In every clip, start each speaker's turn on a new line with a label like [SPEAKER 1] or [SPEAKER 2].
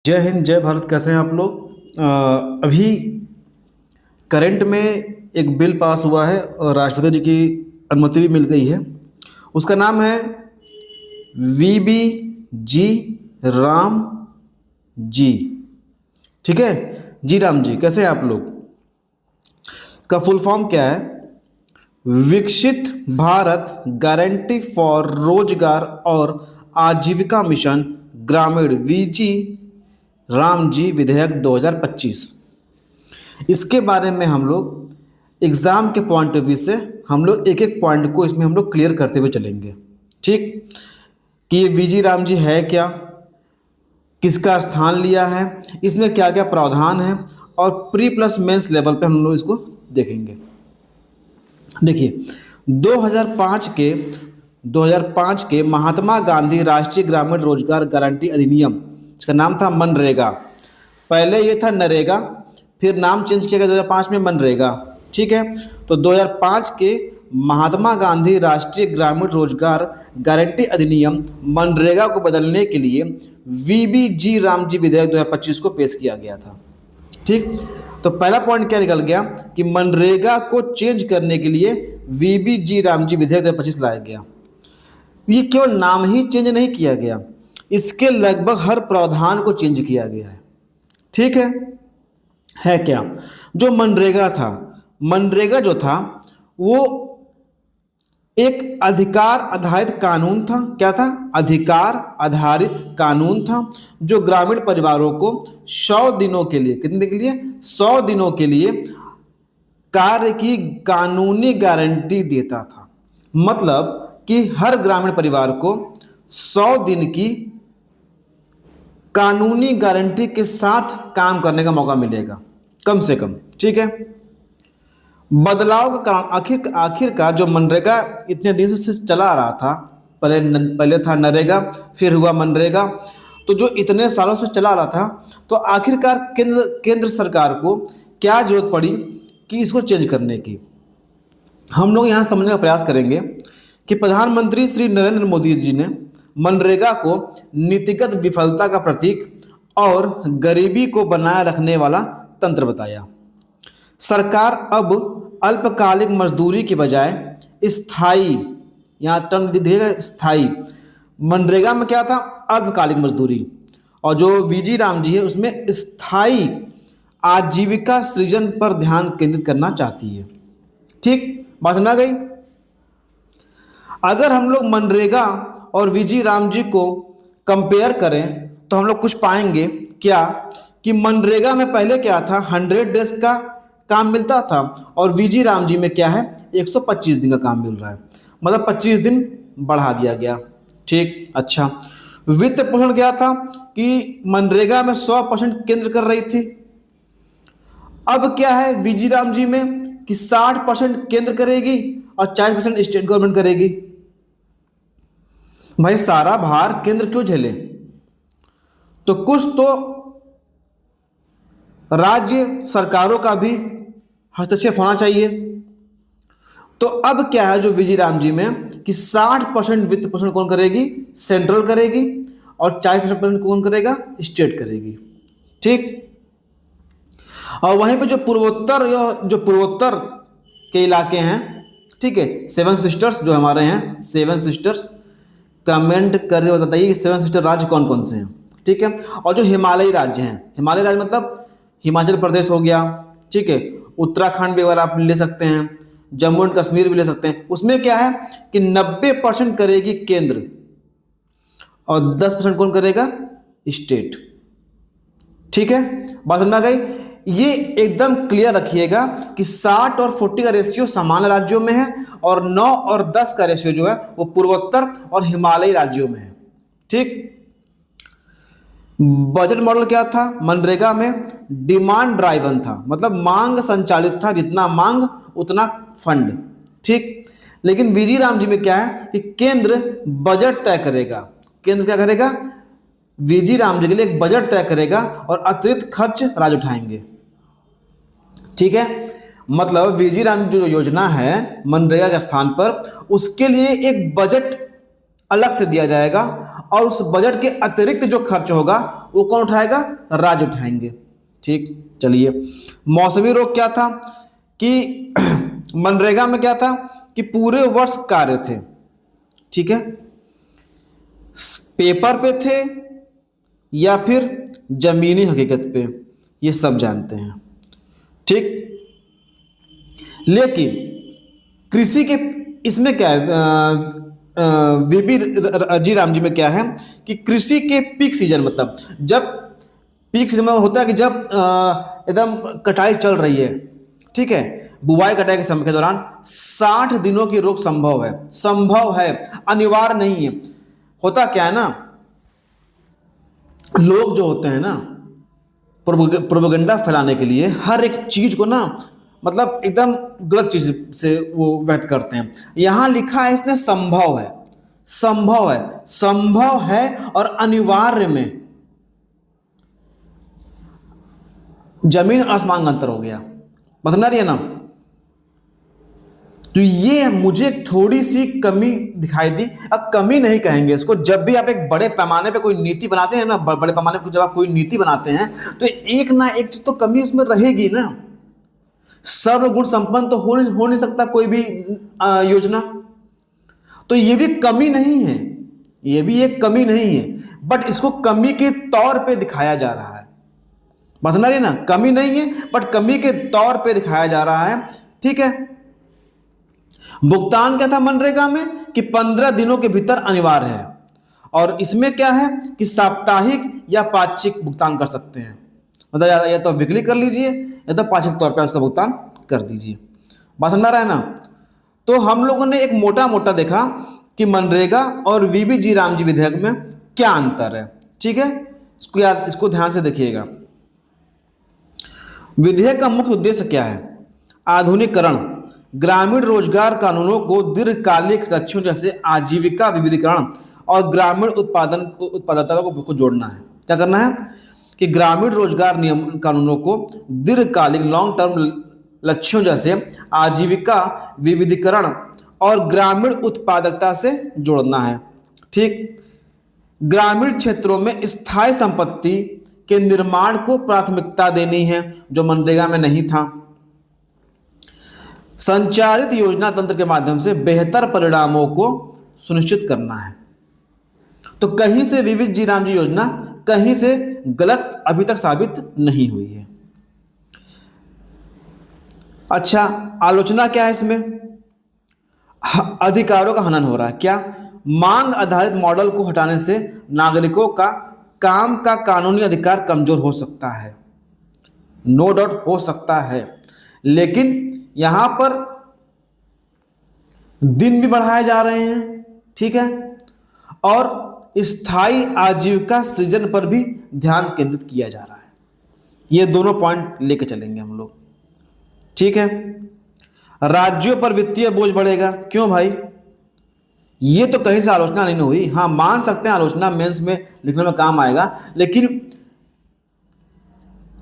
[SPEAKER 1] जय हिंद, जय भारत। कैसे हैं आप लोग? अभी करंट में एक बिल पास हुआ है और राष्ट्रपति जी की अनुमति भी मिल गई है। उसका नाम है वीबी जी राम जी। ठीक है, जी राम जी। कैसे हैं आप लोग? का फुल फॉर्म क्या है? विकसित भारत गारंटी फॉर रोजगार और आजीविका मिशन ग्रामीण वीजी राम जी विधेयक 2025। इसके बारे में हम लोग एग्ज़ाम के पॉइंट ऑफ व्यू से हम लोग एक एक पॉइंट को इसमें हम लोग क्लियर करते हुए चलेंगे। ठीक, कि ये वीजी राम जी है क्या, किसका स्थान लिया है, इसमें क्या क्या प्रावधान है, और प्री प्लस मेंस लेवल पे हम लोग इसको देखेंगे। देखिए, 2005 के महात्मा गांधी राष्ट्रीय ग्रामीण रोजगार गारंटी अधिनियम, इसका नाम था मनरेगा। पहले ये था नरेगा, फिर नाम चेंज किया गया 2005 में मनरेगा। ठीक है, तो 2005 के महात्मा गांधी राष्ट्रीय ग्रामीण रोजगार गारंटी अधिनियम मनरेगा को बदलने के लिए वीबी जी राम जी विधेयक 2025 को पेश किया गया था। ठीक, तो पहला पॉइंट क्या निकल गया कि मनरेगा को चेंज करने के लिए वीबी जी राम जी विधेयक 2025 लाया गया। ये केवल नाम ही चेंज नहीं किया गया, इसके लगभग हर प्रावधान को चेंज किया गया है। ठीक है क्या? जो मनरेगा था, मनरेगा जो था वो एक अधिकार आधारित कानून था। क्या था? अधिकार आधारित कानून था, जो ग्रामीण परिवारों को 100 दिनों के लिए, कितने दिन के लिए? 100 दिनों के लिए कार्य की कानूनी गारंटी देता था। मतलब कि हर ग्रामीण परिवार को 100 दिन की कानूनी गारंटी के साथ काम करने का मौका मिलेगा, कम से कम। ठीक है, बदलाव का कारण आखिरकार जो मनरेगा इतने दिन से चला आ रहा था, पहले था नरेगा, फिर हुआ मनरेगा, तो जो इतने सालों से चला आ रहा था, तो आखिरकार केंद्र सरकार को क्या जरूरत पड़ी कि इसको चेंज करने की। हम लोग यहाँ समझने का प्रयास करेंगे कि प्रधानमंत्री श्री नरेंद्र मोदी जी ने मनरेगा को नीतिगत विफलता का प्रतीक और गरीबी को बनाए रखने वाला तंत्र बताया। सरकार अब अल्पकालिक मजदूरी के बजाय स्थायी, यहाँ टर्म दिखेगा स्थायी, मनरेगा में क्या था? अल्पकालिक मजदूरी, और जो वीजी राम जी है उसमें स्थायी आजीविका सृजन पर ध्यान केंद्रित करना चाहती है। ठीक, बात समझ आ गई? अगर हम लोग मनरेगा और वीजी राम जी को कंपेयर करें तो हम लोग कुछ पाएंगे। क्या? कि मनरेगा में पहले क्या था? 100 डेज का काम मिलता था, और वीजी राम जी में क्या है? 125 दिन का काम मिल रहा है, मतलब 25 दिन बढ़ा दिया गया। ठीक, अच्छा। वित्त पोषण क्या था कि मनरेगा में 100% केंद्र कर रही थी, अब क्या है वीजी राम जी में कि 60% केंद्र करेगी और 40% स्टेट गवर्नमेंट करेगी। भाई सारा भार केंद्र क्यों झेले? तो कुछ तो राज्य सरकारों का भी हस्तक्षेप होना चाहिए। तो अब क्या है जो वीजी राम जी में कि 60% वित्त पोषण कौन करेगी? सेंट्रल करेगी, और 40% कौन करेगा? स्टेट करेगी। ठीक, और वहीं पे जो पूर्वोत्तर के इलाके हैं, ठीक है, 7 सिस्टर्स जो हमारे हैं, 7 सिस्टर्स, कमेंट करके बताइए कि 7 सिस्टर राज्य कौन कौन से हैं। ठीक है, और जो हिमालयी राज्य हैं, हिमालयी राज्य मतलब हिमाचल प्रदेश हो गया, ठीक है, उत्तराखंड भी अगर आप ले सकते हैं, जम्मू एंड कश्मीर भी ले सकते हैं। उसमें क्या है कि 90% करेगी केंद्र और 10% कौन करेगा? स्टेट। ठीक है, बात समझ आ गई? ये एकदम क्लियर रखिएगा कि 60 और 40 का रेशियो सामान्य राज्यों में है, और 9 और 10 का रेशियो जो है वो पूर्वोत्तर और हिमालयी राज्यों में है। ठीक, बजट मॉडल क्या था? मनरेगा में डिमांड ड्राइवन था, मतलब मांग संचालित था, जितना मांग उतना फंड। ठीक, लेकिन वीजी राम जी में क्या है कि केंद्र बजट तय करेगा। केंद्र क्या करेगा? वीजी राम जी के लिए एक बजट तय करेगा और अतिरिक्त खर्च राज्य उठाएंगे। ठीक है, मतलब वीजी राम जो योजना है मनरेगा के स्थान पर, उसके लिए एक बजट अलग से दिया जाएगा और उस बजट के अतिरिक्त जो खर्च होगा वो कौन उठाएगा? राज्य उठाएंगे। ठीक, चलिए। मौसमी रोग क्या था कि मनरेगा में क्या था कि पूरे वर्ष कार्य थे, ठीक है, पेपर पे थे या फिर जमीनी हकीकत पे, ये सब जानते हैं, ठीक। लेकिन कृषि के इसमें क्या है, वीबी जी राम जी में क्या है कि कृषि के पीक सीजन, मतलब जब पीक सीजन में होता है कि जब एकदम कटाई चल रही है, ठीक है, बुआई कटाई के समय के दौरान 60 दिनों की रोक संभव है, अनिवार्य नहीं है। होता क्या है ना, लोग जो होते हैं ना प्रोपेगेंडा फैलाने के लिए हर एक चीज को ना मतलब एकदम गलत चीज से वो व्यक्त करते हैं। यहां लिखा है इसने संभव है और अनिवार्य में जमीन और आसमान का अंतर हो गया। बस समझ रही है ना? तो ये मुझे थोड़ी सी कमी दिखाई दी। अब कमी नहीं कहेंगे इसको, जब भी आप एक बड़े पैमाने पे कोई नीति बनाते हैं ना, बड़े पैमाने पे जब आप कोई नीति बनाते हैं तो एक ना एक चीज तो कमी उसमें रहेगी ना। सर्वगुण संपन्न तो हो नहीं सकता कोई भी योजना। तो ये भी कमी नहीं है, ये भी एक कमी नहीं है, बट इसको कमी के तौर पे दिखाया जा रहा है। बस समझ रही है ना? कमी नहीं है बट कमी के तौर पे दिखाया जा रहा है, ठीक है। भुगतान क्या था मनरेगा में कि 15 दिनों के भीतर अनिवार्य है, और इसमें क्या है कि साप्ताहिक या पाक्षिक भुगतान कर सकते हैं, मतलब या तो वीकली कर लीजिए या तो पाक्षिक तौर पर उसका भुगतान कर दीजिए। बात समझ रहा है ना? तो हम लोगों ने एक मोटा मोटा देखा कि मनरेगा और वीबी जी राम जी विधेयक में क्या अंतर है, ठीक है। इसको याद, इसको ध्यान से देखिएगा। विधेयक का मुख्य उद्देश्य क्या है? आधुनिकीकरण, ग्रामीण रोजगार कानूनों को दीर्घकालिक लक्ष्यों जैसे आजीविका विविधीकरण और ग्रामीण उत्पादकता को जोड़ना है। क्या करना है कि ग्रामीण रोजगार नियम कानूनों को दीर्घकालिक लॉन्ग टर्म लक्ष्यों जैसे आजीविका विविधीकरण और ग्रामीण उत्पादकता से जोड़ना है, ठीक। ग्रामीण क्षेत्रों में स्थायी संपत्ति के निर्माण को प्राथमिकता देनी है, जो मनरेगा में नहीं था। संचालित योजना तंत्र के माध्यम से बेहतर परिणामों को सुनिश्चित करना है। तो कहीं से वीबी जी राम जी योजना कहीं से गलत अभी तक साबित नहीं हुई है। अच्छा, आलोचना क्या है इसमें? अधिकारों का हनन हो रहा है। क्या? मांग आधारित मॉडल को हटाने से नागरिकों का काम का कानूनी अधिकार कमजोर हो सकता है, नो डाउट हो सकता है, लेकिन यहां पर दिन भी बढ़ाए जा रहे हैं, ठीक है, और स्थायी आजीविका सृजन पर भी ध्यान केंद्रित किया जा रहा है। ये दोनों पॉइंट लेके चलेंगे हम लोग, ठीक है। राज्यों पर वित्तीय बोझ बढ़ेगा। क्यों भाई? ये तो कहीं से आलोचना नहीं हुई। हाँ, मान सकते हैं आलोचना मेंस में लिखने में काम आएगा, लेकिन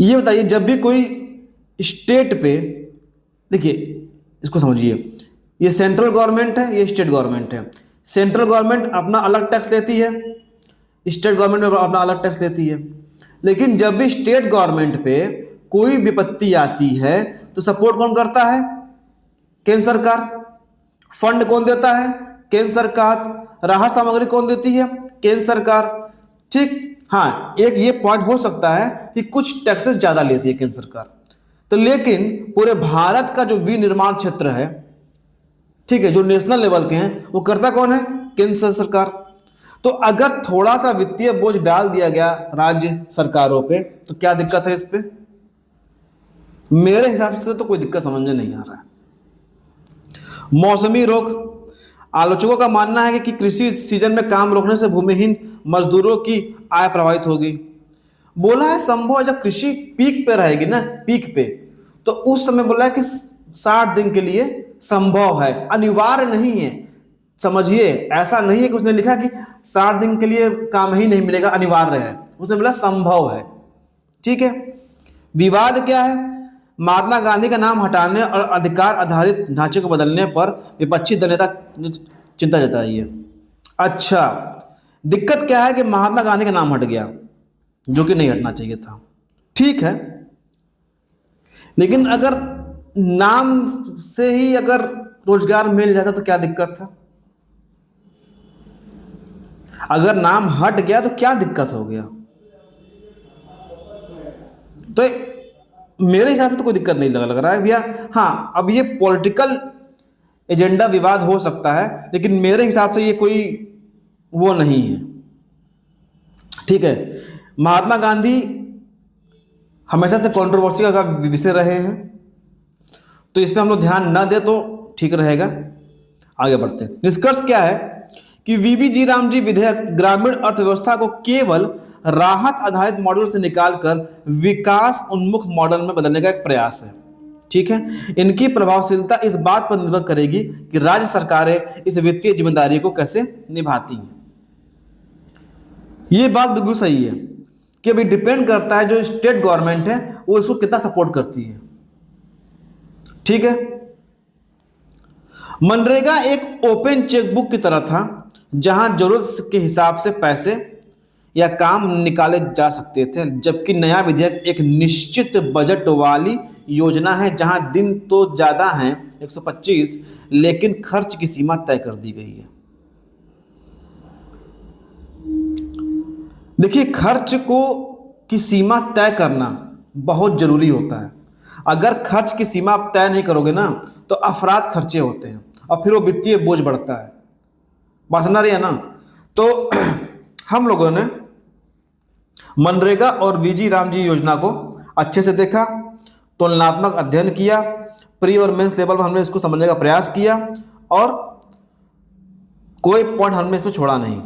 [SPEAKER 1] ये बताइए जब भी कोई स्टेट पे, देखिए इसको समझिए, ये सेंट्रल गवर्नमेंट है, ये स्टेट गवर्नमेंट है। सेंट्रल गवर्नमेंट अपना अलग टैक्स लेती है, स्टेट गवर्नमेंट अपना अलग टैक्स लेती है, लेकिन जब भी स्टेट गवर्नमेंट पे कोई विपत्ति आती है तो सपोर्ट कौन करता है? केंद्र सरकार। फंड कौन देता है? केंद्र सरकार। राहत सामग्री कौन देती है? केंद्र सरकार, ठीक। हाँ, एक ये पॉइंट हो सकता है कि कुछ टैक्सेस ज्यादा लेती है केंद्र सरकार, तो लेकिन पूरे भारत का जो विनिर्माण क्षेत्र है, ठीक है, जो नेशनल लेवल के हैं, वो करता कौन है? केंद्र सरकार। तो अगर थोड़ा सा वित्तीय बोझ डाल दिया गया राज्य सरकारों पे तो क्या दिक्कत है इस पे? मेरे हिसाब से तो कोई दिक्कत समझ में नहीं आ रहा है। मौसमी रोग, आलोचकों का मानना है कि कृषि सीजन में काम रोकने से भूमिहीन मजदूरों की आय प्रभावित होगी। बोला है संभव जब कृषि पीक पे रहेगी ना, पीक पे, तो उस समय बोला है कि 60 दिन के लिए संभव है, अनिवार्य नहीं है। समझिए, ऐसा नहीं है कि उसने लिखा कि 60 दिन के लिए काम ही नहीं मिलेगा, अनिवार्य है। उसने बोला संभव है, ठीक है। विवाद क्या है? महात्मा गांधी का नाम हटाने और अधिकार आधारित ढांचे को बदलने पर विपक्षी दल नेता चिंता जताई है। अच्छा, दिक्कत क्या है कि महात्मा गांधी का नाम हट गया, जो कि नहीं हटना चाहिए था। ठीक है, लेकिन अगर नाम से ही अगर रोजगार मिल जाता तो क्या दिक्कत था? अगर नाम हट गया तो क्या दिक्कत हो गया? तो मेरे हिसाब से तो कोई दिक्कत नहीं लग रहा है भैया। हाँ, अब ये पॉलिटिकल एजेंडा विवाद हो सकता है, लेकिन मेरे हिसाब से ये कोई वो नहीं है। ठीक है, महात्मा गांधी हमेशा से कंट्रोवर्सी का विषय रहे हैं, तो इस पर हम लोग ध्यान न दे तो ठीक रहेगा। आगे बढ़ते हैं। निष्कर्ष क्या है कि वीबी जी राम जी विधेयक ग्रामीण अर्थव्यवस्था को केवल राहत आधारित मॉडल से निकालकर विकास उन्मुख मॉडल में बदलने का एक प्रयास है। ठीक है, इनकी प्रभावशीलता इस बात पर निर्भर करेगी कि राज्य सरकारें इस वित्तीय जिम्मेदारी को कैसे निभाती हैं। ये बात बिल्कुल सही है कि अभी डिपेंड करता है जो स्टेट गवर्नमेंट है वो इसको कितना सपोर्ट करती है। ठीक है, मनरेगा एक ओपन चेकबुक की तरह था, जहां जरूरत के हिसाब से पैसे या काम निकाले जा सकते थे, जबकि नया विधेयक एक निश्चित बजट वाली योजना है, जहां दिन तो ज्यादा हैं 125, लेकिन खर्च की सीमा तय कर दी गई है। देखिए, खर्च को की सीमा तय करना बहुत जरूरी होता है। अगर खर्च की सीमा आप तय नहीं करोगे ना, तो अफराद खर्चे होते हैं और फिर वो वित्तीय बोझ बढ़ता है। बात समझ रही है ना? तो हम लोगों ने मनरेगा और वीजी राम जी योजना को अच्छे से देखा, तुलनात्मक अध्ययन किया, प्री और मेंस लेवल पर हमने इसको समझने का प्रयास किया और कोई पॉइंट हमने इसमें छोड़ा नहीं।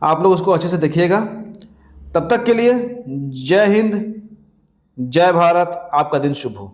[SPEAKER 1] आप लोग उसको अच्छे से देखिएगा। तब तक के लिए जय हिंद, जय भारत, आपका दिन शुभ हो।